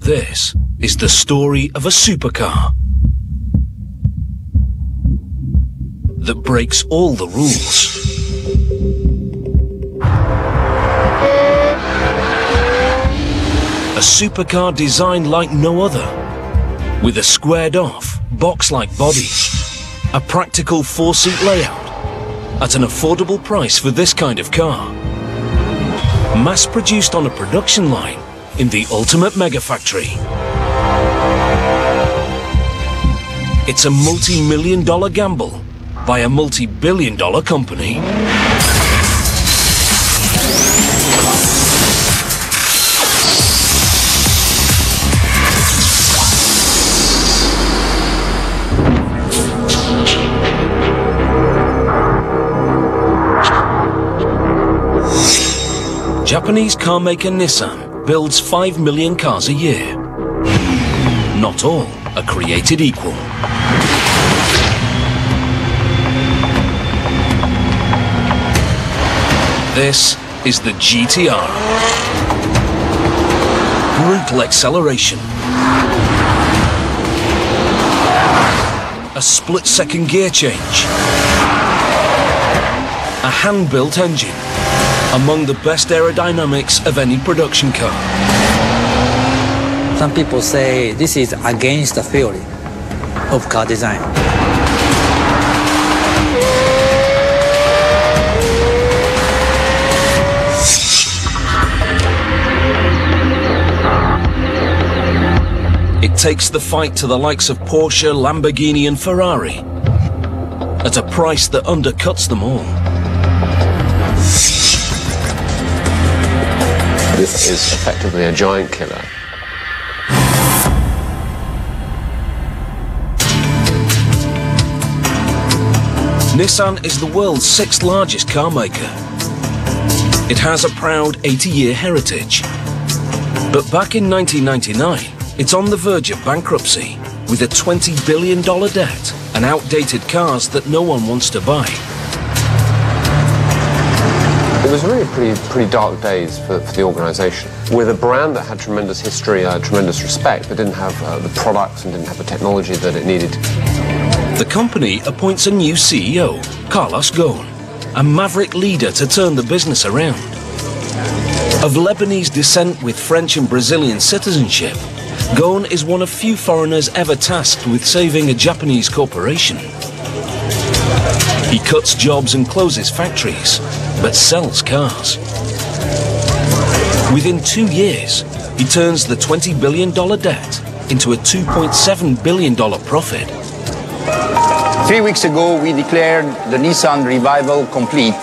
This is the story of a supercar that breaks all the rules. A supercar designed like no other, with a squared-off, box-like body, a practical four-seat layout, at an affordable price for this kind of car. Mass-produced on a production line in the ultimate mega factory. It's a multi-million-dollar gamble by a multi-billion-dollar company. Japanese car maker Nissan builds 5 million cars a year. Not all are created equal. This is the GT-R. Brutal acceleration. A split-second gear change. A hand-built engine. Among the best aerodynamics of any production car. Some people say this is against the theory of car design. It takes the fight to the likes of Porsche, Lamborghini and Ferrari at a price that undercuts them all. This is effectively a giant killer. Nissan is the world's 6th largest car maker. It has a proud 80-year heritage. But back in 1999, it's on the verge of bankruptcy with a $20 billion debt and outdated cars that no one wants to buy. It was really pretty dark days for the organisation. With a brand that had tremendous history, tremendous respect, but didn't have the products and didn't have the technology that it needed. The company appoints a new CEO, Carlos Ghosn, a maverick leader to turn the business around. Of Lebanese descent with French and Brazilian citizenship, Ghosn is one of few foreigners ever tasked with saving a Japanese corporation. He cuts jobs and closes factories, but sells cars. Within 2 years, he turns the $20 billion debt into a $2.7 billion profit. 3 weeks ago, we declared the Nissan revival complete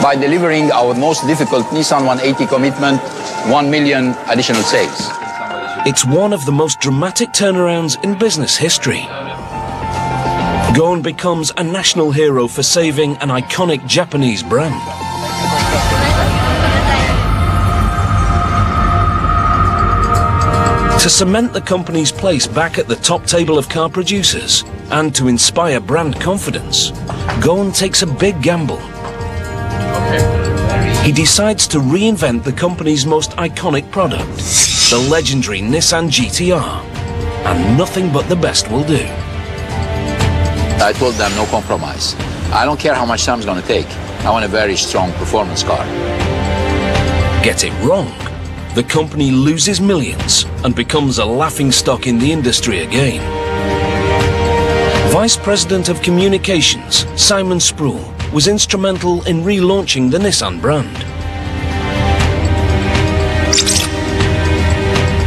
by delivering our most difficult Nissan 180 commitment, 1 million additional sales. It's one of the most dramatic turnarounds in business history. Ghosn becomes a national hero for saving an iconic Japanese brand. To cement the company's place back at the top table of car producers and to inspire brand confidence, Ghosn takes a big gamble. He decides to reinvent the company's most iconic product, the legendary Nissan GT-R, and nothing but the best will do. I told them no compromise. I don't care how much time it's going to take. I want a very strong performance car. Get it wrong, the company loses millions and becomes a laughingstock in the industry again. Vice President of Communications, Simon Sproul, was instrumental in relaunching the Nissan brand.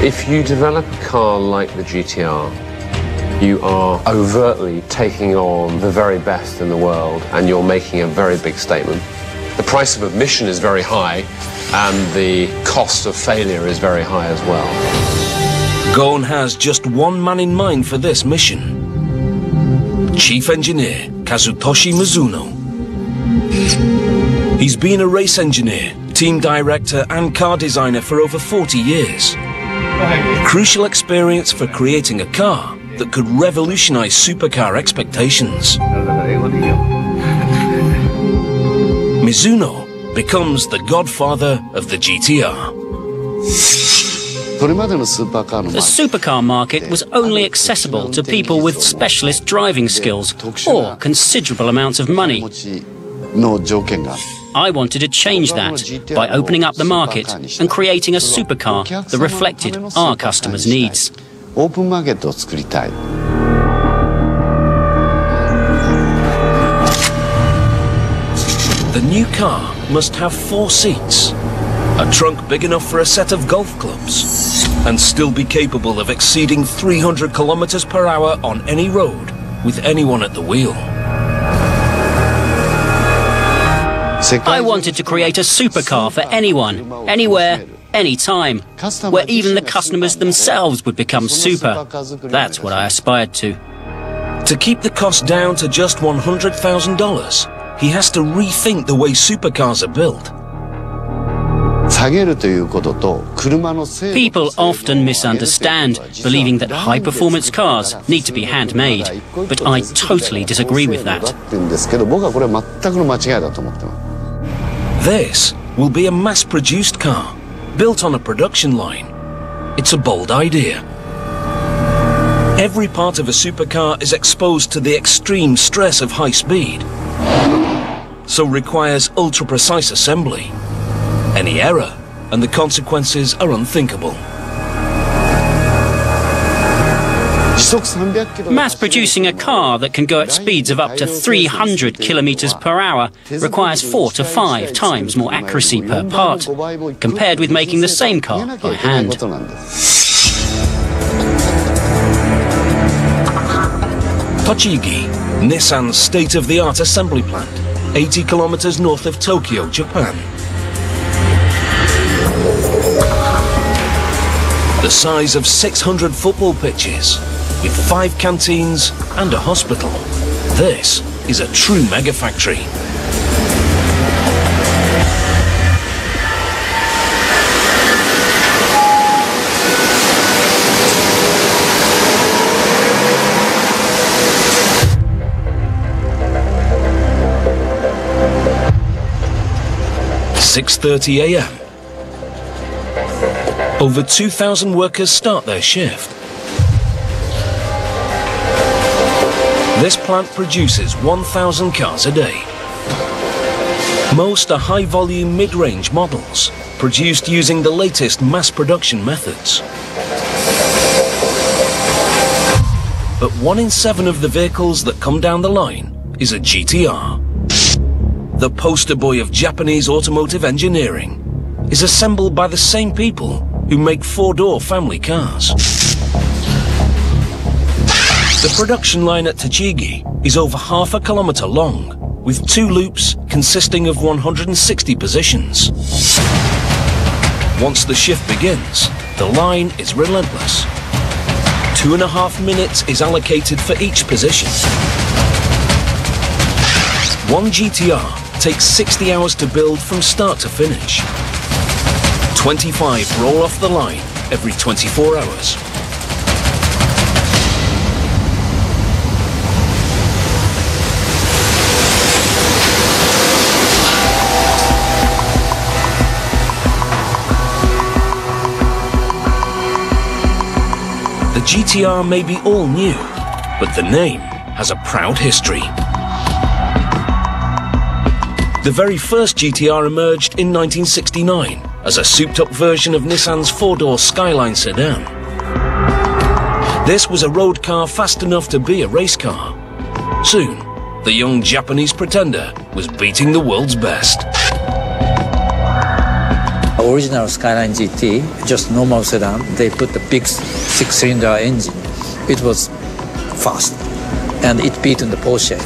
If you develop a car like the GT-R, you are overtly taking on the very best in the world and you're making a very big statement. The price of admission is very high and the cost of failure is very high as well. Ghosn has just one man in mind for this mission. Chief Engineer Kazutoshi Mizuno. He's been a race engineer, team director and car designer for over 40 years. Crucial experience for creating a car that could revolutionize supercar expectations. Mizuno becomes the godfather of the GT-R. The supercar market was only accessible to people with specialist driving skills or considerable amounts of money. I wanted to change that by opening up the market and creating a supercar that reflected our customers' needs. The new car must have 4 seats, a trunk big enough for a set of golf clubs, and still be capable of exceeding 300 kilometers per hour on any road with anyone at the wheel. I wanted to create a supercar for anyone, anywhere, anytime, where even the customers themselves would become super. That's what I aspired to. To keep the cost down to just $100,000, he has to rethink the way supercars are built. People often misunderstand, believing that high-performance cars need to be handmade, but I totally disagree with that. This will be a mass-produced car, built on a production line. It's a bold idea. Every part of a supercar is exposed to the extreme stress of high speed, so requires ultra-precise assembly. Any error, and the consequences are unthinkable. Mass-producing a car that can go at speeds of up to 300 kilometers per hour requires 4 to 5 times more accuracy per part, compared with making the same car by hand. Tochigi, Nissan's state-of-the-art assembly plant, 80 kilometers north of Tokyo, Japan. The size of 600 football pitches, with 5 canteens and a hospital. This is a true mega factory. "6:30 a.m. Over 2,000 workers start their shift. This plant produces 1,000 cars a day. Most are high-volume mid-range models, produced using the latest mass production methods. But 1 in 7 of the vehicles that come down the line is a GT-R. The poster boy of Japanese automotive engineering is assembled by the same people who make 4-door family cars. The production line at Tochigi is over half a kilometer long, with 2 loops consisting of 160 positions. Once the shift begins, the line is relentless. 2.5 minutes is allocated for each position. One GT-R takes 60 hours to build from start to finish. 25 roll off the line every 24 hours. The GT-R may be all new, but the name has a proud history. The very first GT-R emerged in 1969 as a souped-up version of Nissan's 4-door Skyline sedan. This was a road car fast enough to be a race car. Soon, the young Japanese pretender was beating the world's best. Original Skyline GT, just normal sedan, they put the big 6-cylinder engine. It was fast, and it beat the Porsche.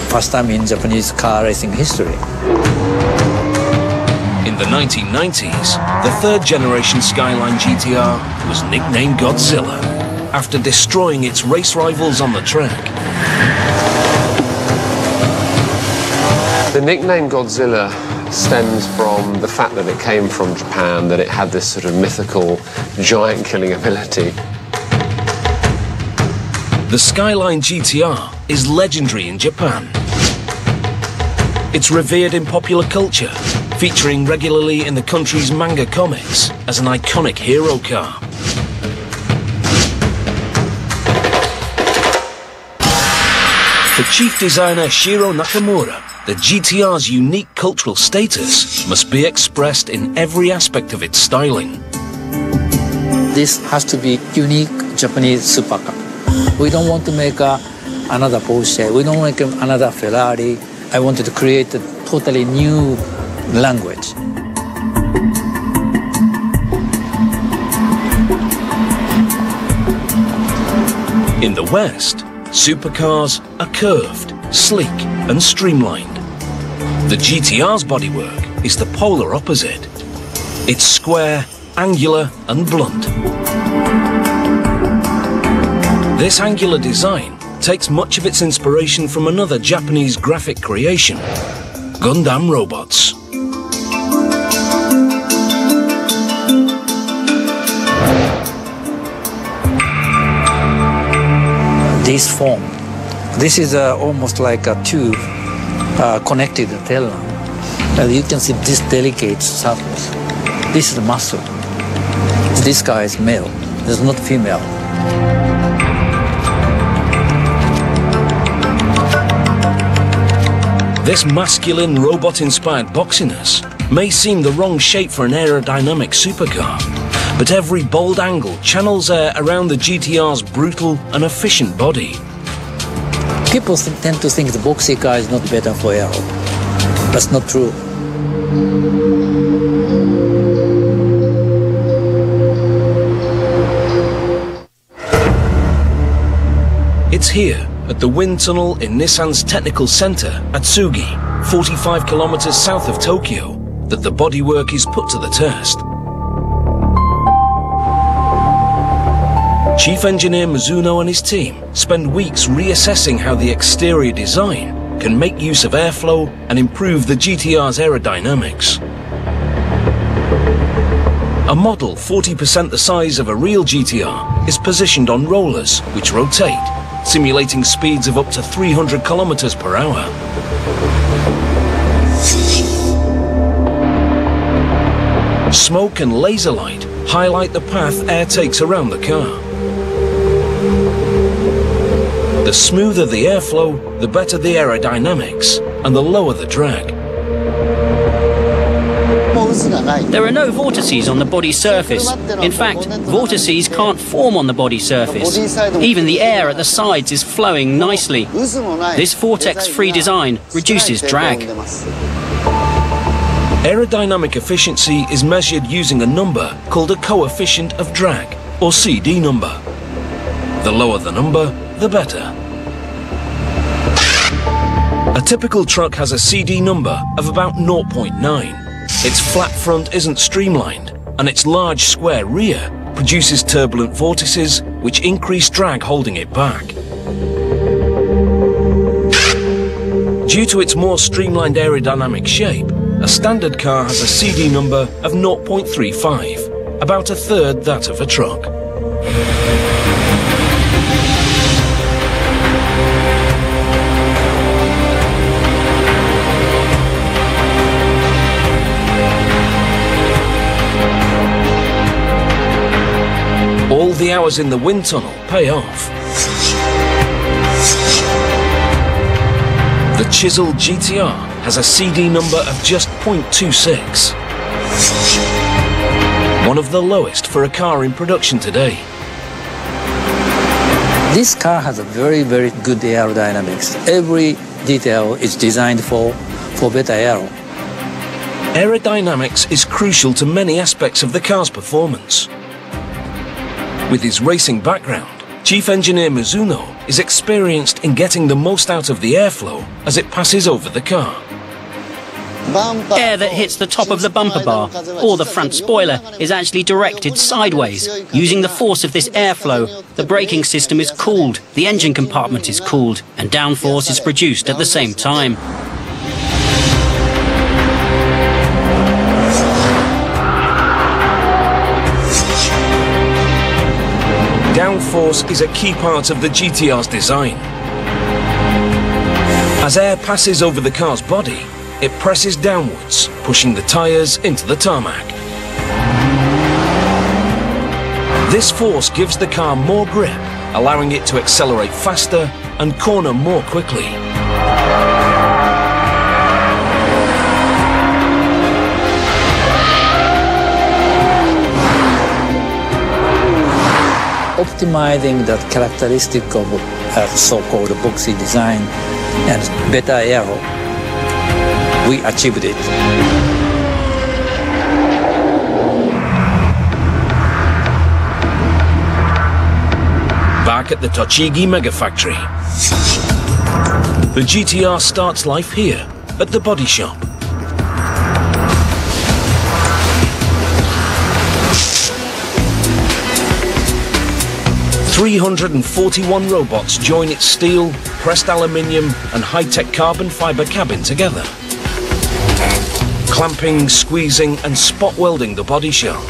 First time in Japanese car racing history. In the 1990s, the 3rd generation Skyline GT-R was nicknamed Godzilla, after destroying its race rivals on the track. The nickname Godzilla stems from the fact that it came from Japan, that it had this sort of mythical giant killing ability. The Skyline GT-R is legendary in Japan. It's revered in popular culture, featuring regularly in the country's manga comics as an iconic hero car. For chief designer Shiro Nakamura, the GT-R's unique cultural status must be expressed in every aspect of its styling. This has to be unique Japanese supercar. We don't want to make another Porsche. We don't want to make another Ferrari. I wanted to create a totally new language. In the West, supercars are curved, sleek and streamlined. The GT-R's bodywork is the polar opposite. It's square, angular and blunt. This angular design takes much of its inspiration from another Japanese graphic creation, Gundam robots. This form, this is almost like a tube connected to the tail lamp. And you can see this delicate surface. This is the muscle. This guy is male. This is not female. This masculine robot-inspired boxiness may seem the wrong shape for an aerodynamic supercar, but every bold angle channels air around the GT-R's brutal and efficient body. People tend to think the boxy car is not better for aero. That's not true. It's here, at the wind tunnel in Nissan's technical center, Atsugi, 45 kilometers south of Tokyo, that the bodywork is put to the test. Chief Engineer Mizuno and his team spend weeks reassessing how the exterior design can make use of airflow and improve the GT-R's aerodynamics. A model 40% the size of a real GT-R is positioned on rollers which rotate, simulating speeds of up to 300 kilometers per hour. Smoke and laser light highlight the path air takes around the car. The smoother the airflow, the better the aerodynamics, and the lower the drag. There are no vortices on the body surface. In fact, vortices can't form on the body surface. Even the air at the sides is flowing nicely. This vortex-free design reduces drag. Aerodynamic efficiency is measured using a number called a coefficient of drag, or CD number. The lower the number, the better. A typical truck has a CD number of about 0.9. Its flat front isn't streamlined, and its large square rear produces turbulent vortices which increase drag holding it back. Due to its more streamlined aerodynamic shape, a standard car has a CD number of 0.35, about a third that of a truck. All the hours in the wind tunnel pay off. The chiseled GT-R has a CD number of just 0.26. One of the lowest for a car in production today. This car has a very, very good aerodynamics. Every detail is designed for better aero. Aerodynamics is crucial to many aspects of the car's performance. With his racing background, Chief Engineer Mizuno is experienced in getting the most out of the airflow as it passes over the car. Air that hits the top of the bumper bar or the front spoiler is actually directed sideways. Using the force of this airflow, the braking system is cooled, the engine compartment is cooled, and downforce is produced at the same time. Downforce is a key part of the GT-R's design. As air passes over the car's body, it presses downwards, pushing the tyres into the tarmac. This force gives the car more grip allowing it to accelerate faster and corner more quickly. Optimizing that characteristic of so-called boxy design and better aero, we achieved it. Back at the Tochigi Mega Factory, the GT-R starts life here at the body shop. "341 robots join its steel, pressed aluminium and high-tech carbon fibre cabin together, clamping, squeezing and spot welding the body shell.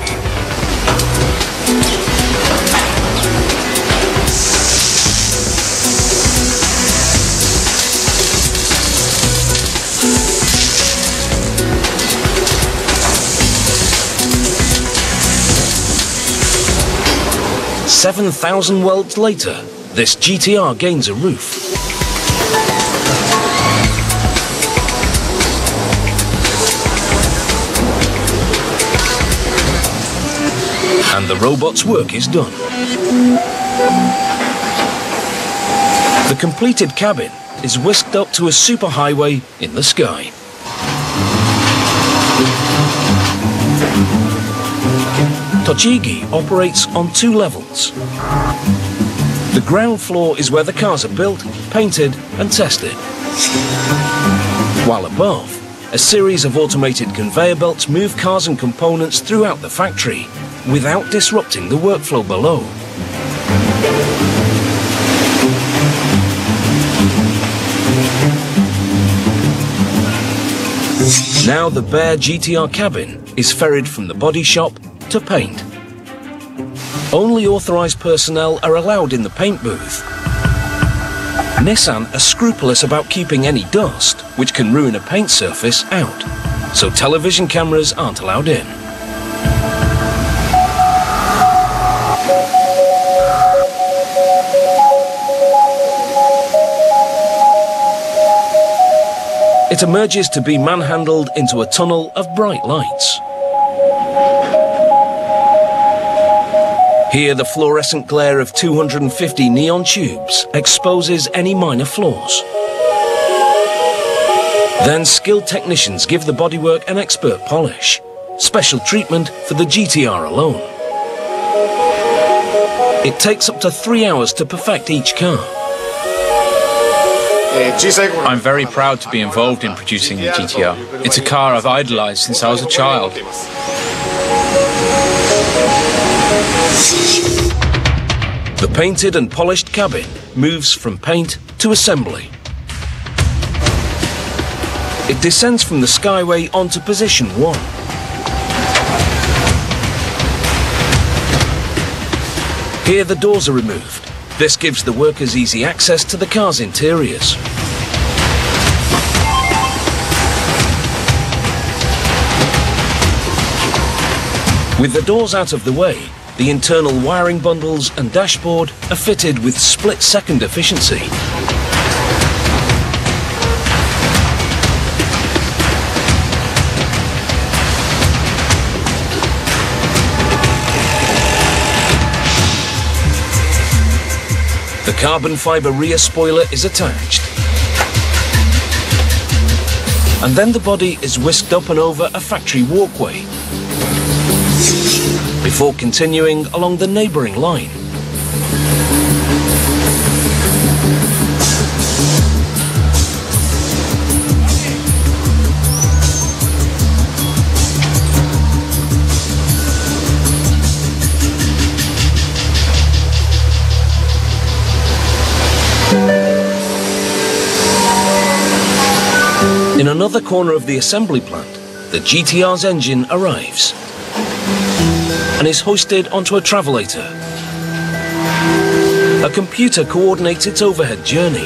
"7,000 welds later, this GT-R gains a roof. And the robot's work is done. The completed cabin is whisked up to a superhighway in the sky. Tochigi operates on 2 levels. The ground floor is where the cars are built, painted and tested. While above, a series of automated conveyor belts move cars and components throughout the factory without disrupting the workflow below. Now the bare GT-R cabin is ferried from the body shop to paint. Only authorized personnel are allowed in the paint booth. Nissan are scrupulous about keeping any dust, which can ruin a paint surface, out, so television cameras aren't allowed in. It emerges to be manhandled into a tunnel of bright lights. Here, the fluorescent glare of 250 neon tubes exposes any minor flaws. Then skilled technicians give the bodywork an expert polish. Special treatment for the GT-R alone. It takes up to 3 hours to perfect each car. I'm very proud to be involved in producing the GT-R. It's a car I've idolized since I was a child. The painted and polished cabin moves from paint to assembly. It descends from the skyway onto position 1. Here the doors are removed. This gives the workers easy access to the car's interiors. With the doors out of the way, the internal wiring bundles and dashboard are fitted with split-second efficiency. The carbon fibre rear spoiler is attached. And then the body is whisked up and over a factory walkway, before continuing along the neighbouring line. In another corner of the assembly plant, the GT-R's engine arrives and is hoisted onto a travelator. A computer coordinates its overhead journey.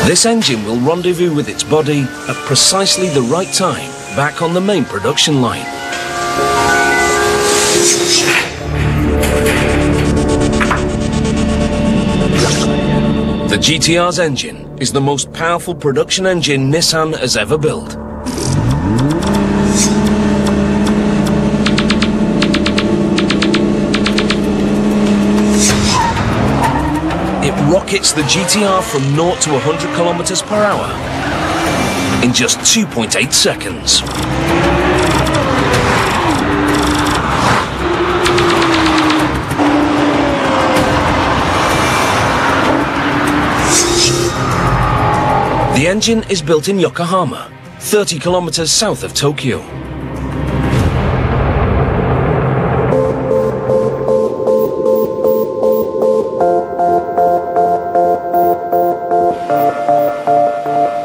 This engine will rendezvous with its body at precisely the right time back on the main production line. GT-R's engine is the most powerful production engine Nissan has ever built. It rockets the GT-R from 0 to 100 kilometers per hour in just 2.8 seconds. The engine is built in Yokohama, 30 kilometers south of Tokyo.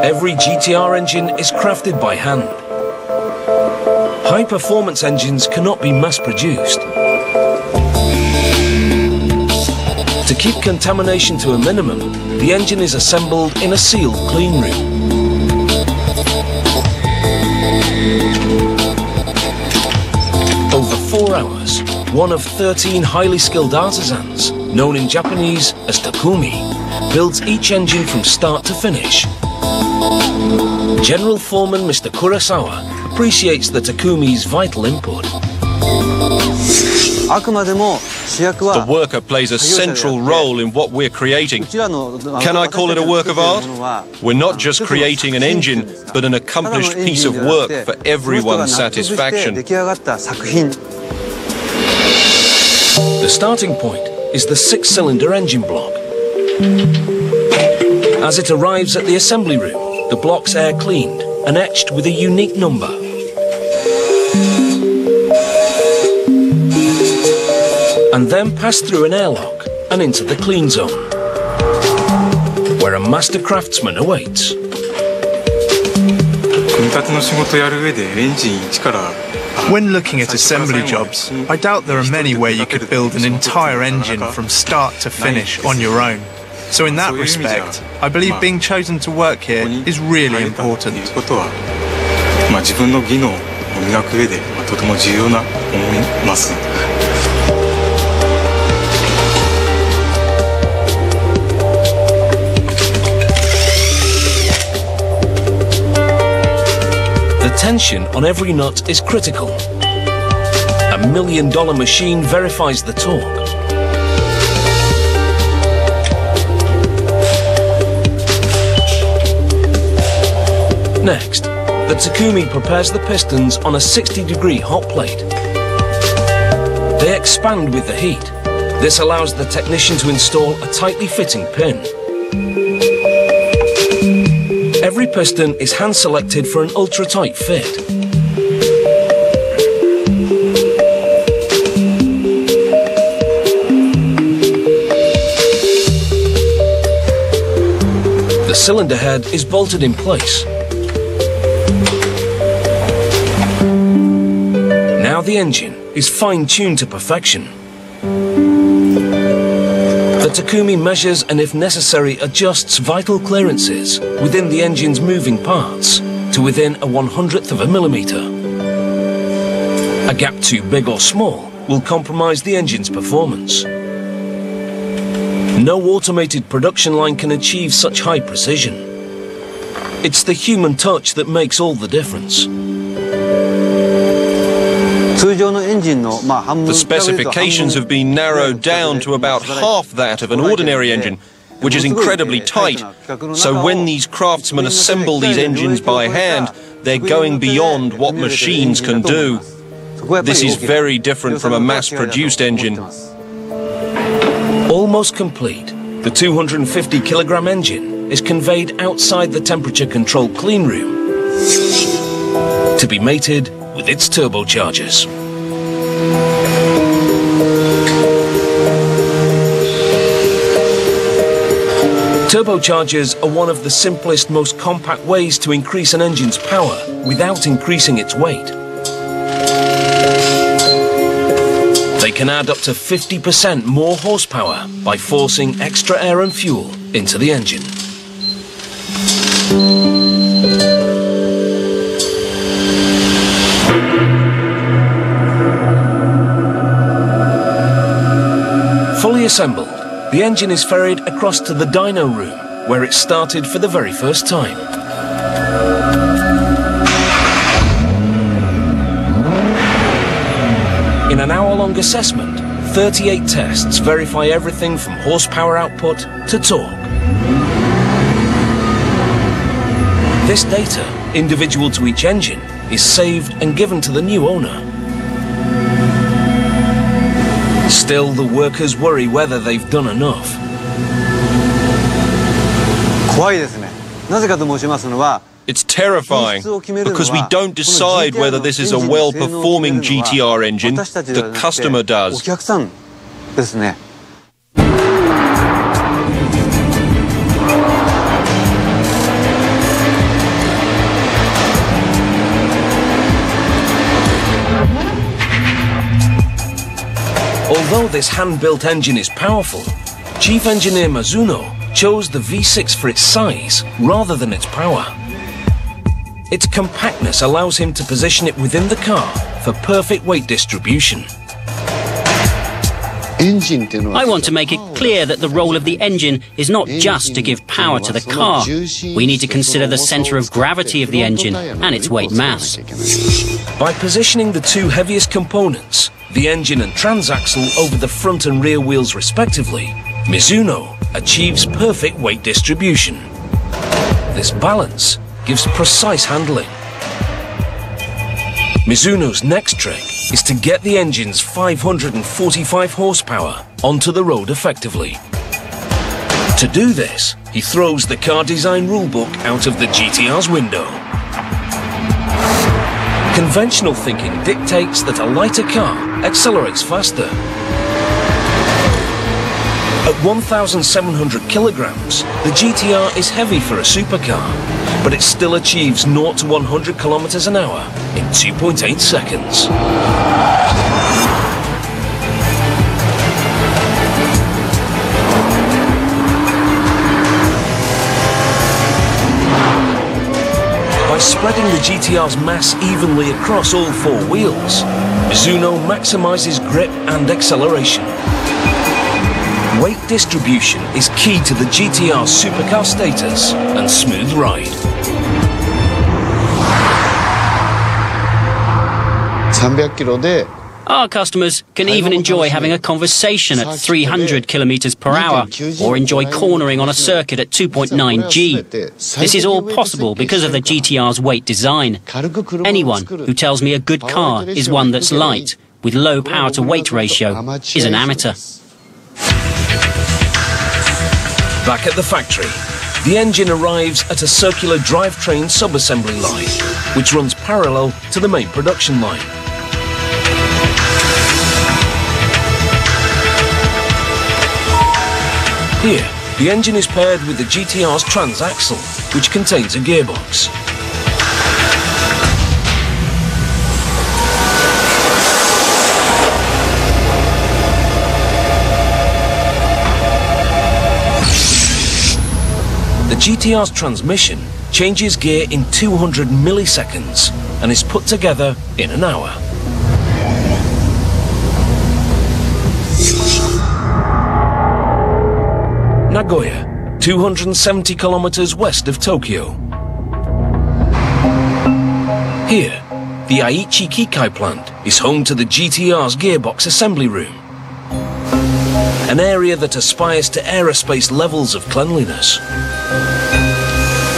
Every GT-R engine is crafted by hand. High-performance engines cannot be mass-produced. To keep contamination to a minimum, the engine is assembled in a sealed clean room. Over 4 hours, one of 13 highly skilled artisans, known in Japanese as Takumi, builds each engine from start to finish. General Foreman Mr. Kurosawa appreciates the Takumi's vital input. The worker plays a central role in what we're creating. Can I call it a work of art? We're not just creating an engine, but an accomplished piece of work for everyone's satisfaction. The starting point is the 6-cylinder engine block. As it arrives at the assembly room, the block's air cleaned and etched with a unique number. And then passed through an airlock and into the clean zone, where a master craftsman awaits. When looking at assembly jobs, I doubt there are many where you could build an entire engine from start to finish on your own. So in that respect, I believe being chosen to work here is really important. The tension on every nut is critical. A $1 million machine verifies the torque. Next, the Takumi prepares the pistons on a 60-degree hot plate. They expand with the heat. This allows the technician to install a tightly fitting pin. Every piston is hand-selected for an ultra-tight fit. The cylinder head is bolted in place. Now the engine is fine-tuned to perfection. The Takumi measures and, if necessary, adjusts vital clearances within the engine's moving parts to within a 100th of a millimeter. A gap too big or small will compromise the engine's performance. No automated production line can achieve such high precision. It's the human touch that makes all the difference. The specifications have been narrowed down to about half that of an ordinary engine, which is incredibly tight. So when these craftsmen assemble these engines by hand, they're going beyond what machines can do. This is very different from a mass-produced engine. Almost complete, the 250-kilogram engine is conveyed outside the temperature-controlled clean room to be mated with its turbochargers. Turbochargers are one of the simplest, most compact ways to increase an engine's power without increasing its weight. They can add up to 50% more horsepower by forcing extra air and fuel into the engine. Fully assembled, the engine is ferried across to the dyno room, where it started for the very first time. In an hour-long assessment, 38 tests verify everything from horsepower output to torque. This data, individual to each engine, is saved and given to the new owner. Still, the workers worry whether they've done enough. It's terrifying because we don't decide whether this is a well-performing GT-R engine, the customer does. Although this hand-built engine is powerful, Chief Engineer Mizuno chose the V6 for its size rather than its power. Its compactness allows him to position it within the car for perfect weight distribution. I want to make it clear that the role of the engine is not just to give power to the car. We need to consider the centre of gravity of the engine and its weight mass. By positioning the two heaviest components, the engine and transaxle, over the front and rear wheels respectively, Mizuno achieves perfect weight distribution. This balance gives precise handling. Mizuno's next trick is to get the engine's 545 horsepower onto the road effectively. To do this, he throws the car design rulebook out of the GT-R's window. Conventional thinking dictates that a lighter car accelerates faster. At 1,700 kilograms, the GT-R is heavy for a supercar, but it still achieves 0 to 100 kilometers an hour in 2.8 seconds. By spreading the GT-R's mass evenly across all four wheels, Mizuno maximizes grip and acceleration. Weight distribution is key to the GT-R's supercar status and smooth ride. Our customers can even enjoy having a conversation at 300 kilometers per hour or enjoy cornering on a circuit at 2.9 G. This is all possible because of the GT-R's weight design. Anyone who tells me a good car is one that's light, with low power-to-weight ratio, is an amateur. Back at the factory, the engine arrives at a circular drivetrain sub-assembly line, which runs parallel to the main production line. Here, the engine is paired with the GT-R's transaxle, which contains a gearbox. The GT-R's transmission changes gear in 200 milliseconds and is put together in an hour. Nagoya, 270 kilometers west of Tokyo. Here, the Aichi Kikai plant is home to the GT-R's gearbox assembly room, an area that aspires to aerospace levels of cleanliness.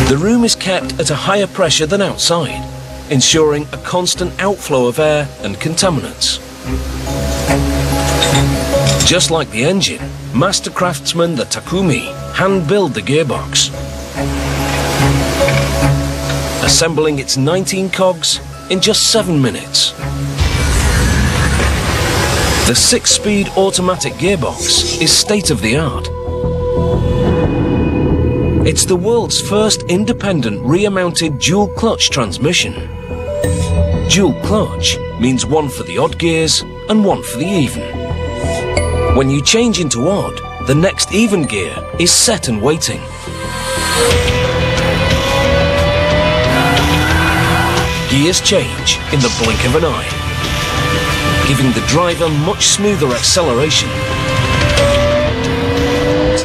The room is kept at a higher pressure than outside, ensuring a constant outflow of air and contaminants. Just like the engine, master craftsman the Takumi hand-build the gearbox, assembling its 19 cogs in just 7 minutes. The 6-speed automatic gearbox is state-of-the-art. It's the world's first independent rear-mounted dual-clutch transmission. Dual clutch means one for the odd gears and one for the even. When you change into odd, the next even gear is set and waiting. Gears change in the blink of an eye, giving the driver much smoother acceleration.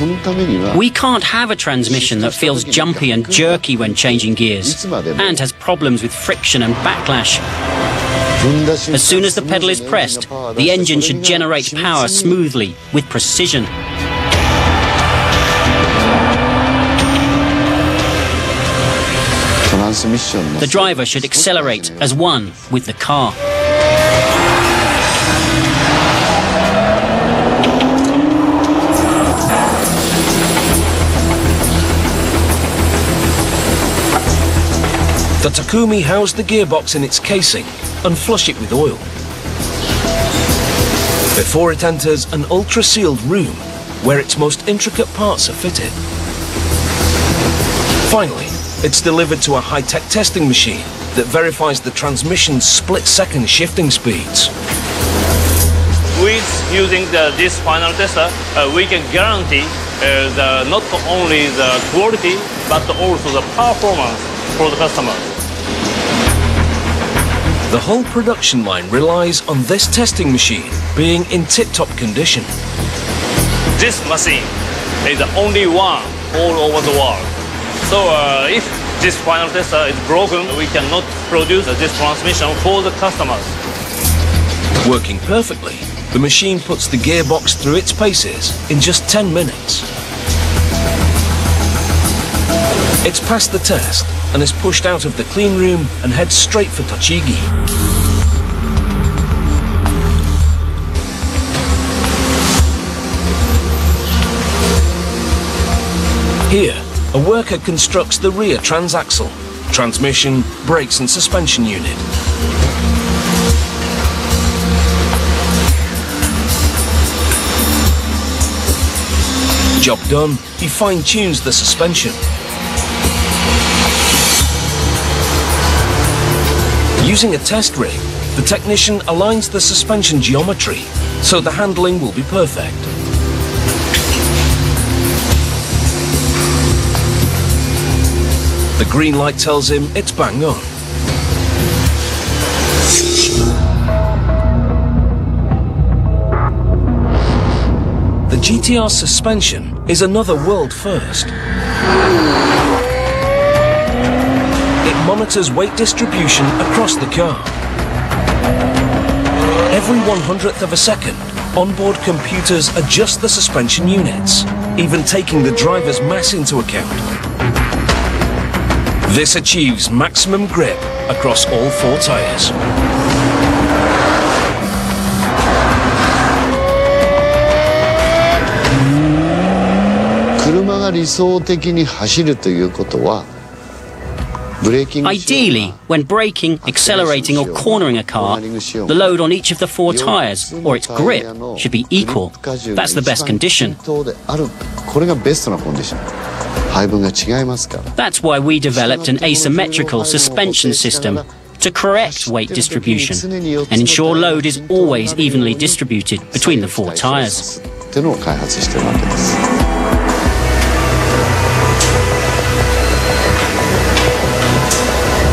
We can't have a transmission that feels jumpy and jerky when changing gears and has problems with friction and backlash. As soon as the pedal is pressed, the engine should generate power smoothly, with precision. The driver should accelerate as one with the car. The Takumi house the gearbox in its casing and flush it with oil before it enters an ultra-sealed room where its most intricate parts are fitted. Finally, it's delivered to a high-tech testing machine that verifies the transmission's split-second shifting speeds. With using this final tester, we can guarantee not only the quality but also the performance for the customer. The whole production line relies on this testing machine being in tip-top condition. This machine is the only one all over the world. So if this final tester is broken, we cannot produce this transmission for the customers. Working perfectly, the machine puts the gearbox through its paces in just 10 minutes. It's passed the test and is pushed out of the clean room and heads straight for Tochigi. Here, a worker constructs the rear transaxle, transmission, brakes and suspension unit. Job done, he fine-tunes the suspension. Using a test rig, the technician aligns the suspension geometry so the handling will be perfect. The green light tells him it's bang on. The GT-R suspension is another world first. It monitors weight distribution across the car. Every 100th of a second, onboard computers adjust the suspension units, even taking the driver's mass into account. This achieves maximum grip across all 4 tyres. Ideally, when braking, accelerating or cornering a car, the load on each of the 4 tyres, or its grip, should be equal. That's the best condition. That's why we developed an asymmetrical suspension system to correct weight distribution and ensure load is always evenly distributed between the 4 tyres.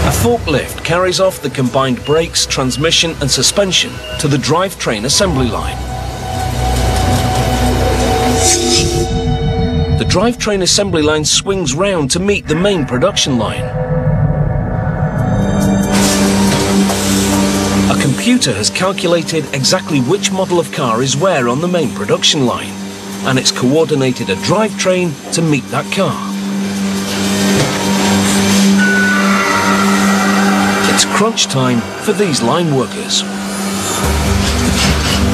A forklift carries off the combined brakes, transmission and suspension to the drivetrain assembly line. The drivetrain assembly line swings round to meet the main production line. A computer has calculated exactly which model of car is where on the main production line, and it's coordinated a drivetrain to meet that car. It's crunch time for these line workers.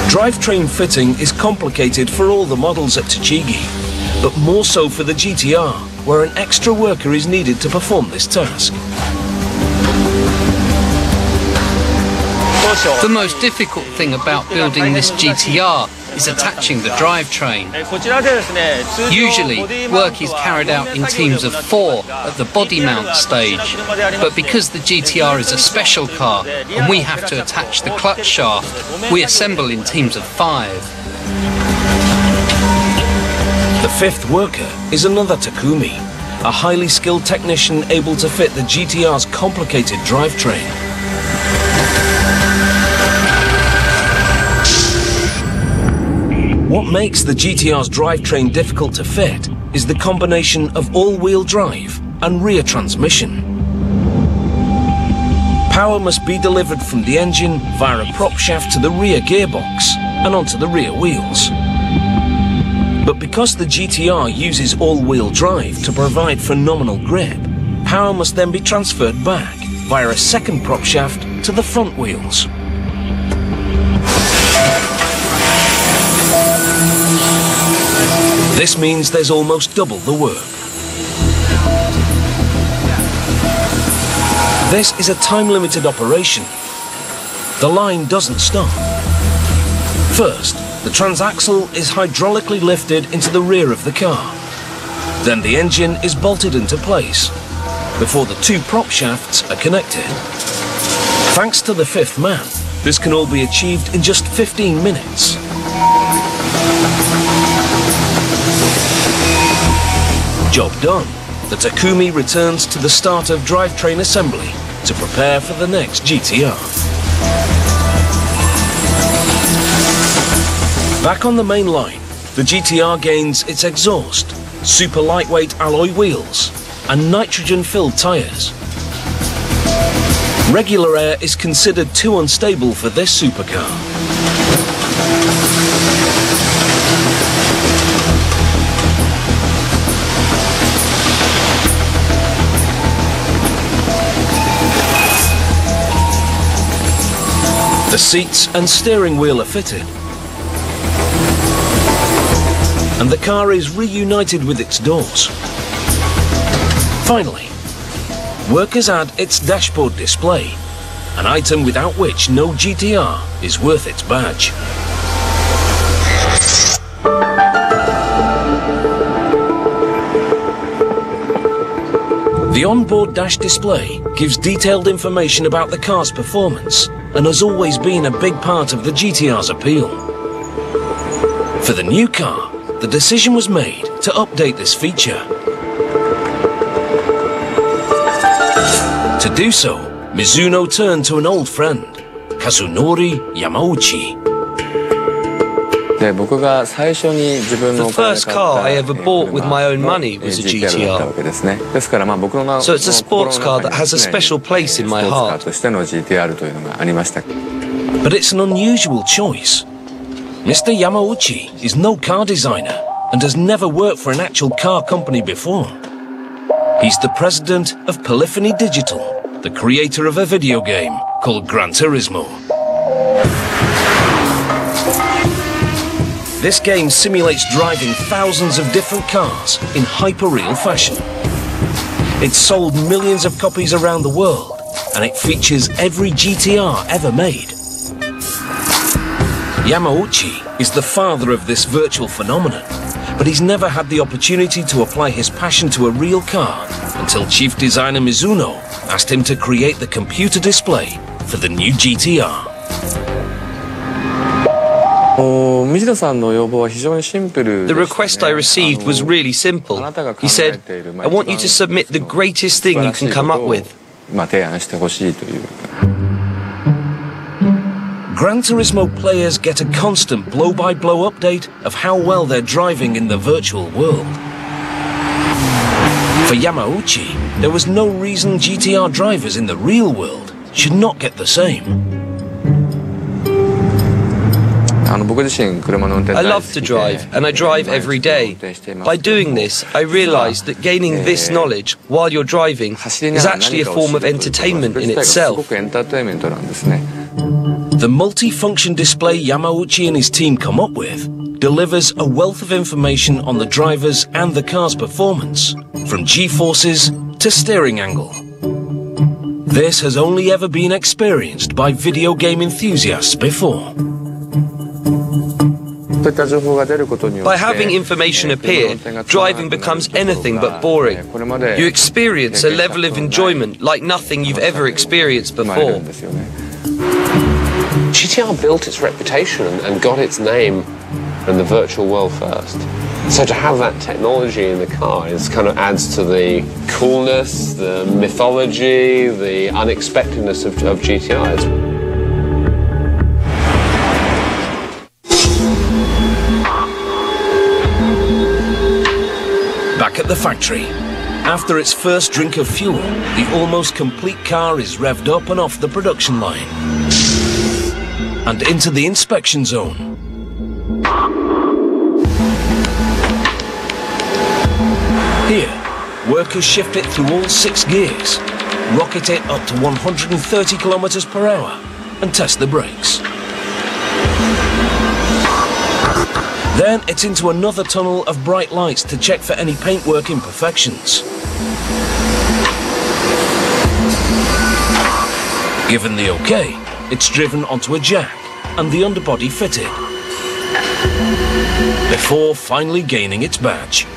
Drivetrain fitting is complicated for all the models at Tochigi, but more so for the GT-R, where an extra worker is needed to perform this task. The most difficult thing about building this GT-R is attaching the drivetrain. Usually, work is carried out in teams of 4 at the body mount stage, but because the GT-R is a special car and we have to attach the clutch shaft, we assemble in teams of 5. The 5th worker is another Takumi, a highly skilled technician able to fit the GT-R's complicated drivetrain. What makes the GT-R's drivetrain difficult to fit is the combination of all-wheel drive and rear transmission. Power must be delivered from the engine via a prop shaft to the rear gearbox and onto the rear wheels. But because the GT-R uses all-wheel drive to provide phenomenal grip, power must then be transferred back via a second prop shaft to the front wheels. This means there's almost double the work. This is a time-limited operation. The line doesn't stop. First, the transaxle is hydraulically lifted into the rear of the car. Then the engine is bolted into place before the two prop shafts are connected. Thanks to the fifth man, this can all be achieved in just 15 minutes. Job done. The Takumi returns to the start of drivetrain assembly to prepare for the next GT-R. Back on the main line, the GT-R gains its exhaust, super lightweight alloy wheels, and nitrogen-filled tyres. Regular air is considered too unstable for this supercar. The seats and steering wheel are fitted, and the car is reunited with its doors. Finally, workers add its dashboard display, an item without which no GT-R is worth its badge. The onboard dash display gives detailed information about the car's performance and has always been a big part of the GT-R's appeal. For the new car, the decision was made to update this feature. To do so, Mizuno turned to an old friend, Kazunori Yamauchi. The first car I ever bought with my own money was a GT-R. So it's a sports car that has a special place in my heart. But it's an unusual choice. Mr. Yamauchi is no car designer and has never worked for an actual car company before. He's the president of Polyphony Digital, the creator of a video game called Gran Turismo. This game simulates driving thousands of different cars in hyper-real fashion. It's sold millions of copies around the world, and it features every GT-R ever made. Yamauchi is the father of this virtual phenomenon, but he's never had the opportunity to apply his passion to a real car until chief designer Mizuno asked him to create the computer display for the new GT-R. The request I received was really simple. He said, I want you to submit the greatest thing you can come up with. Gran Turismo players get a constant blow-by-blow update of how well they're driving in the virtual world. For Yamauchi, there was no reason GT-R drivers in the real world should not get the same. I love to drive, and I drive every day. By doing this, I realized that gaining this knowledge while you're driving is actually a form of entertainment in itself. The multi-function display Yamauchi and his team come up with delivers a wealth of information on the drivers and the car's performance, from G-forces to steering angle. This has only ever been experienced by video game enthusiasts before. By having information appear, driving becomes anything but boring. You experience a level of enjoyment like nothing you've ever experienced before. GT-R built its reputation and got its name in the virtual world first. So to have that technology in the car kind of adds to the coolness, the mythology, the unexpectedness of GT-R. at the factory. After its first drink of fuel, the almost complete car is revved up and off the production line and into the inspection zone. Here, workers shift it through all 6 gears, rocket it up to 130 kilometers per hour and test the brakes. Then it's into another tunnel of bright lights to check for any paintwork imperfections. Given the OK, it's driven onto a jack and the underbody fitted, before finally gaining its badge.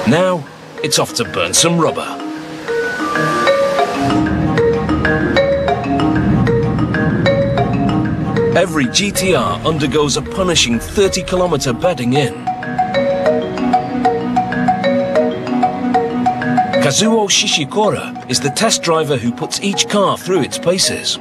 Now, it's off to burn some rubber. Every GT-R undergoes a punishing 30-kilometer bedding in. Kazuo Shishikura is the test driver who puts each car through its paces.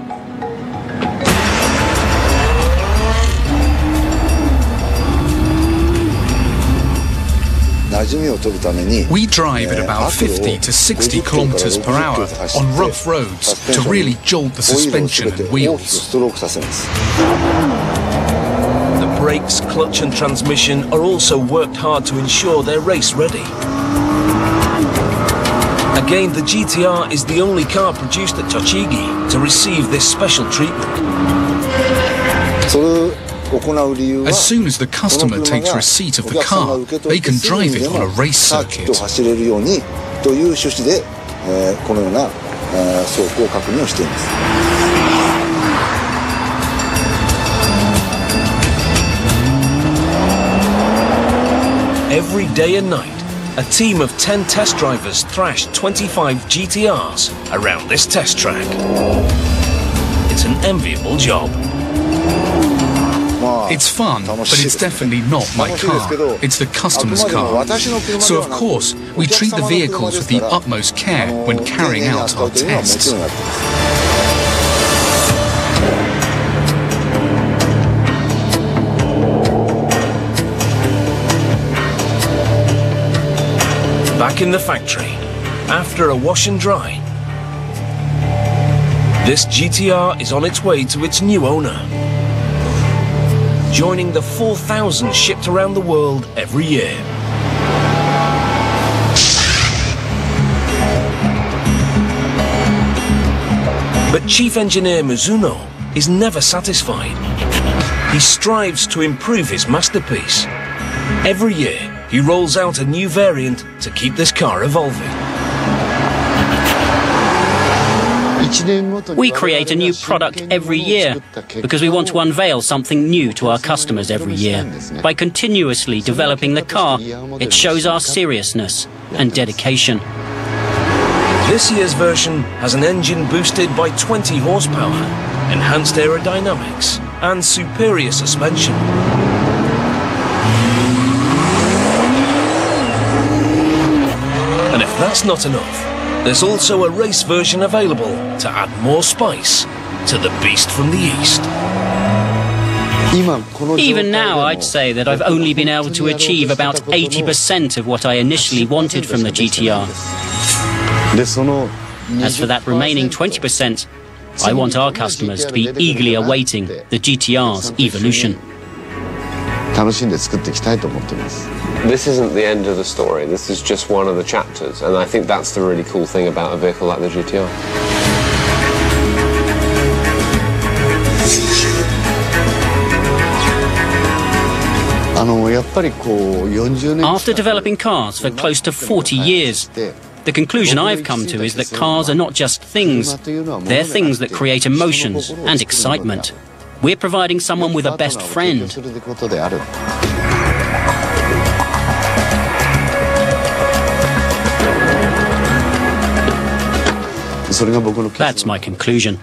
We drive at about 50 to 60 kilometers per hour on rough roads to really jolt the suspension and wheels. The brakes, clutch and transmission are also worked hard to ensure they're race ready. Again, the GT-R is the only car produced at Tochigi to receive this special treatment. As soon as the customer takes receipt of the car, they can drive it on a race circuit. Every day and night, a team of 10 test drivers thrash 25 GT-Rs around this test track. It's an enviable job. It's fun, but it's definitely not my car. It's the customer's car. So of course, we treat the vehicles with the utmost care when carrying out our tests. Back in the factory, after a wash and dry, this GT-R is on its way to its new owner, joining the 4,000 shipped around the world every year. But Chief Engineer Mizuno is never satisfied. He strives to improve his masterpiece. Every year, he rolls out a new variant to keep this car evolving. We create a new product every year because we want to unveil something new to our customers every year. By continuously developing the car, it shows our seriousness and dedication. This year's version has an engine boosted by 20 horsepower, enhanced aerodynamics, and superior suspension. And if that's not enough, there's also a race version available to add more spice to the beast from the east. Even now, I'd say that I've only been able to achieve about 80% of what I initially wanted from the GT-R. As for that remaining 20%, I want our customers to be eagerly awaiting the GT-R's evolution. This isn't the end of the story, this is just one of the chapters, and I think that's the really cool thing about a vehicle like the GT-R. After developing cars for close to 40 years, the conclusion I've come to is that cars are not just things, they're things that create emotions and excitement. We're providing someone with a best friend. That's my conclusion.